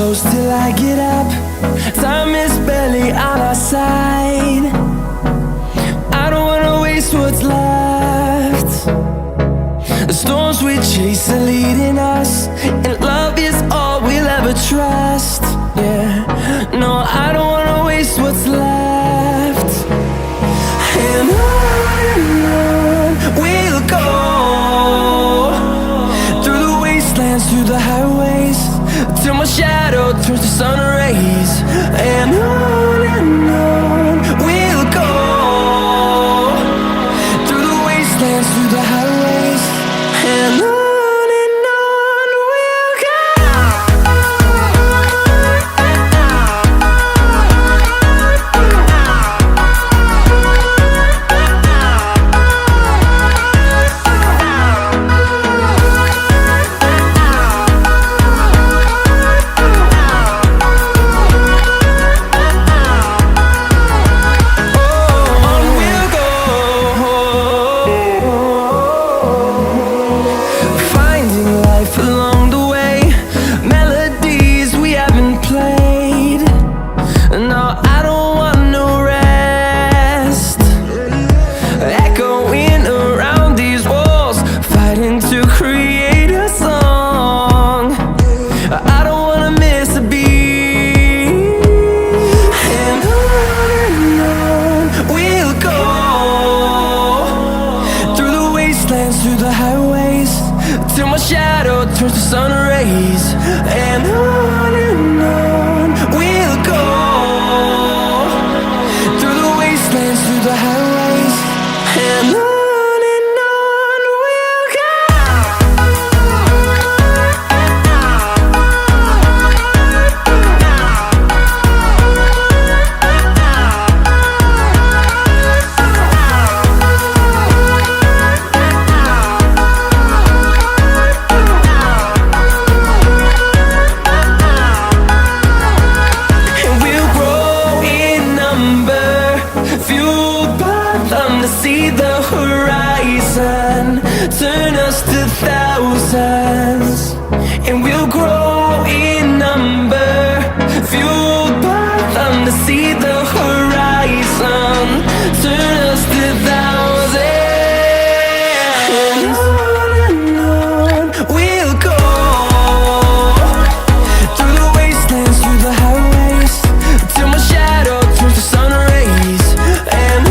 close till I get up. Time is barely on our side. I don't wanna waste what's left. The storms we chase are leading us, and love is all we'll ever trust. Yeah, no, I don't wanna waste what's left. And on we'll go, through the wastelands, through the highways, till my shadow turns to sun rays. And on we'll go, through the wastelands, through the highways, and on we'll go. Through the highways, till my shadow turns to sun rays. And on we'll go, through the wastelands, through the highways, and on we'll go. See the horizon turn us to thousands, and we'll grow in number, fueled by them to see the horizon turn us to thousands. And on we'll go, through the wastelands, through the highways, till my shadow turns to sun rays. And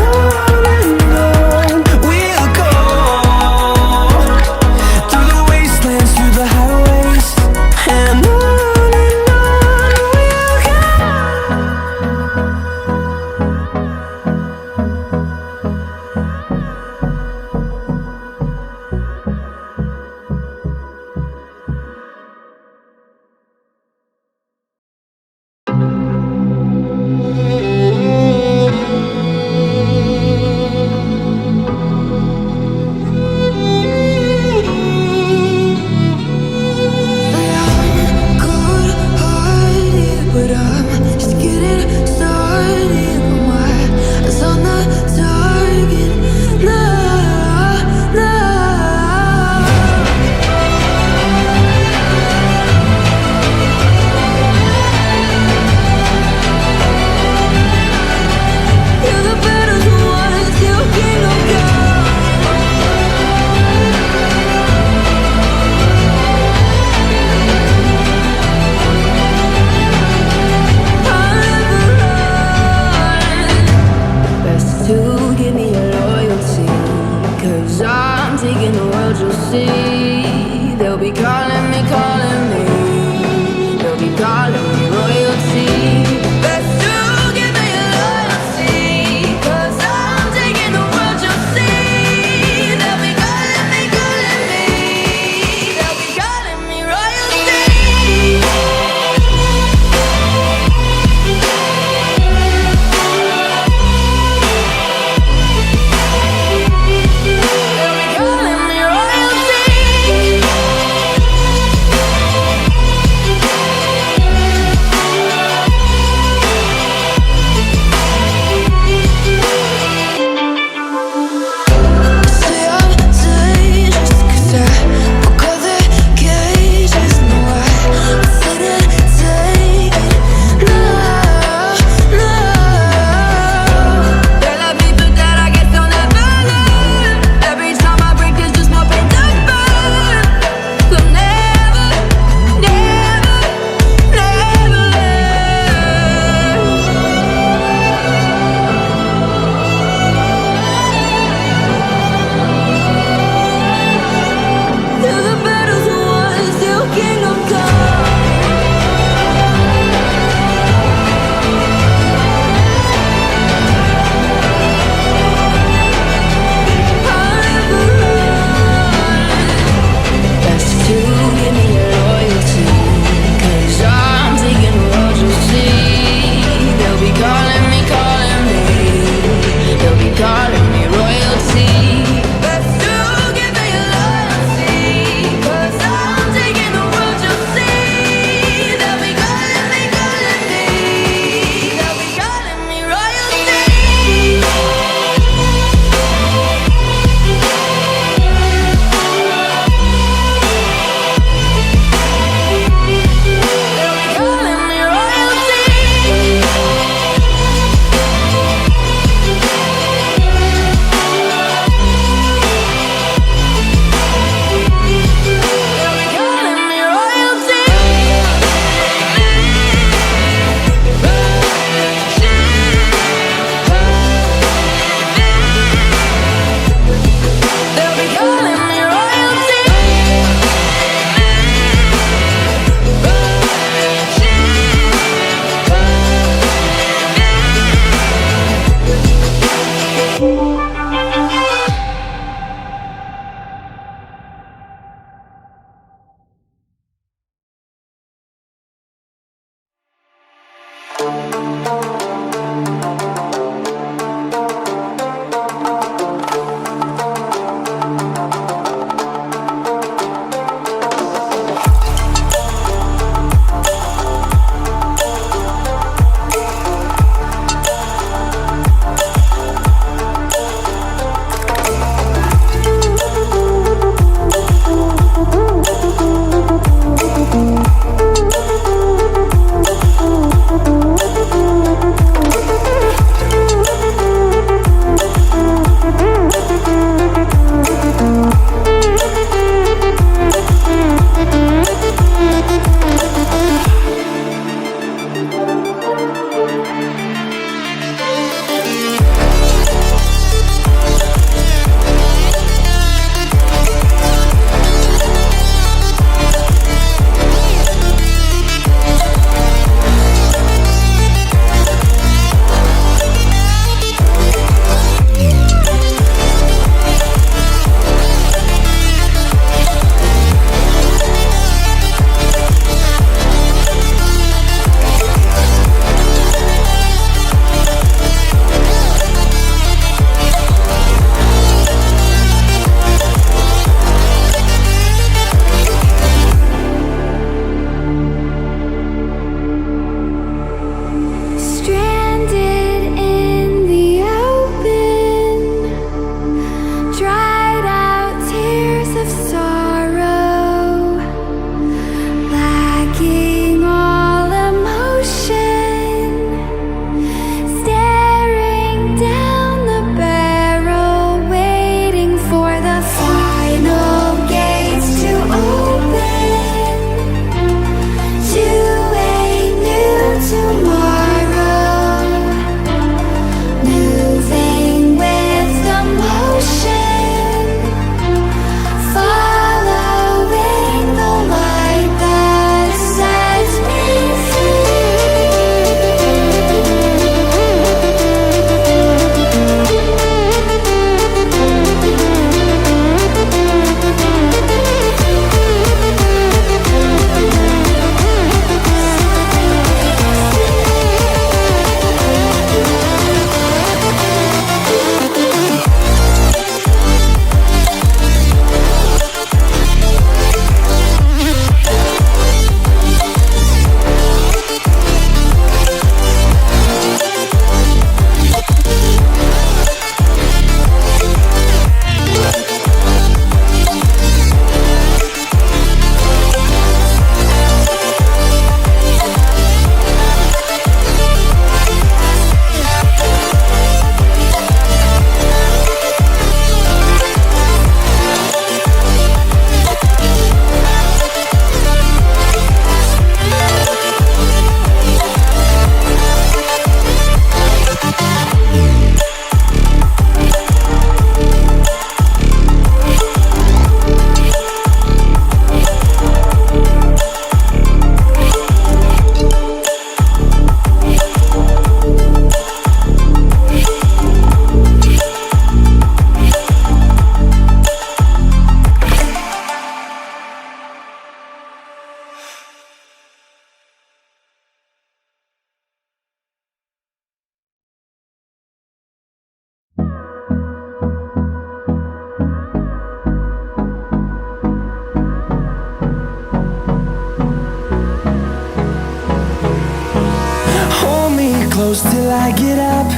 close till I get up.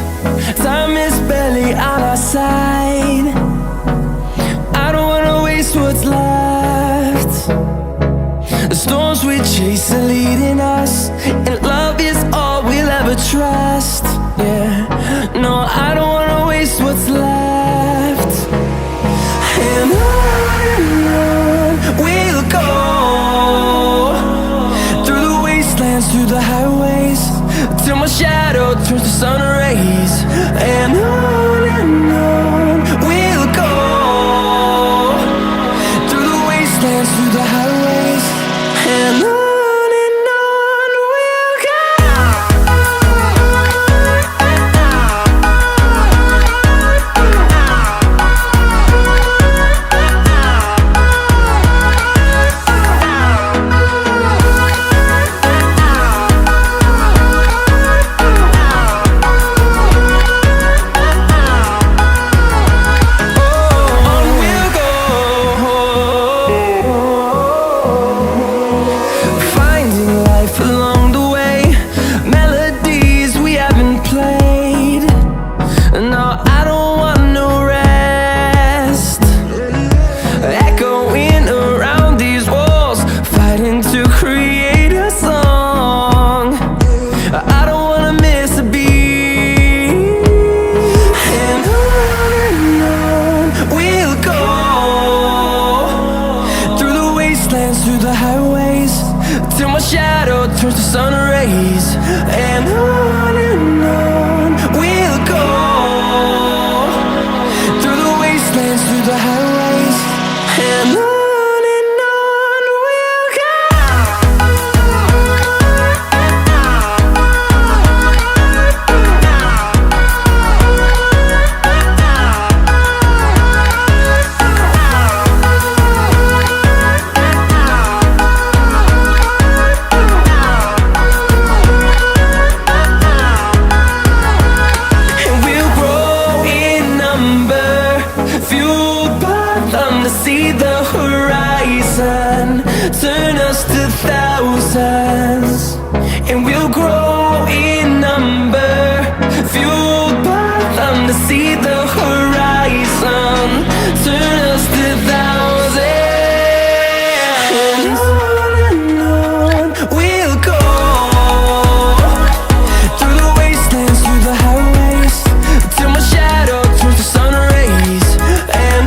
Time is barely on our side. I don't wanna waste what's left. The storms we chase are leading us, and love is all we'll ever trust. Yeah, no, I don't wanna waste what's left. And on we'll go, through the wastelands, through the highways, till my shadow turns to sun rays. And on we'll go, through the wastelands, through the highways, and on we'll go. Through the highways, till my shadow turns to sun rays. And on we'll go, through the wastelands, through the highways, and on we'll go. See the horizon turn us to thousands, and we'll grow in number, fueled by them to see the horizon turn us to thousands. And on we'll go, through the wastelands, through the highways, till my shadow turns to sun rays. And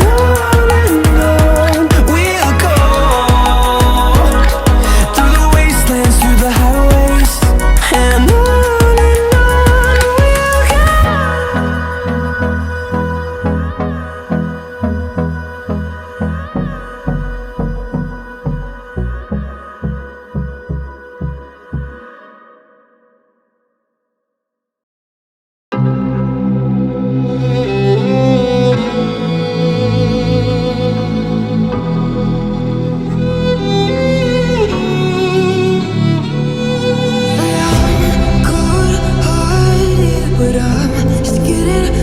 but I'm just getting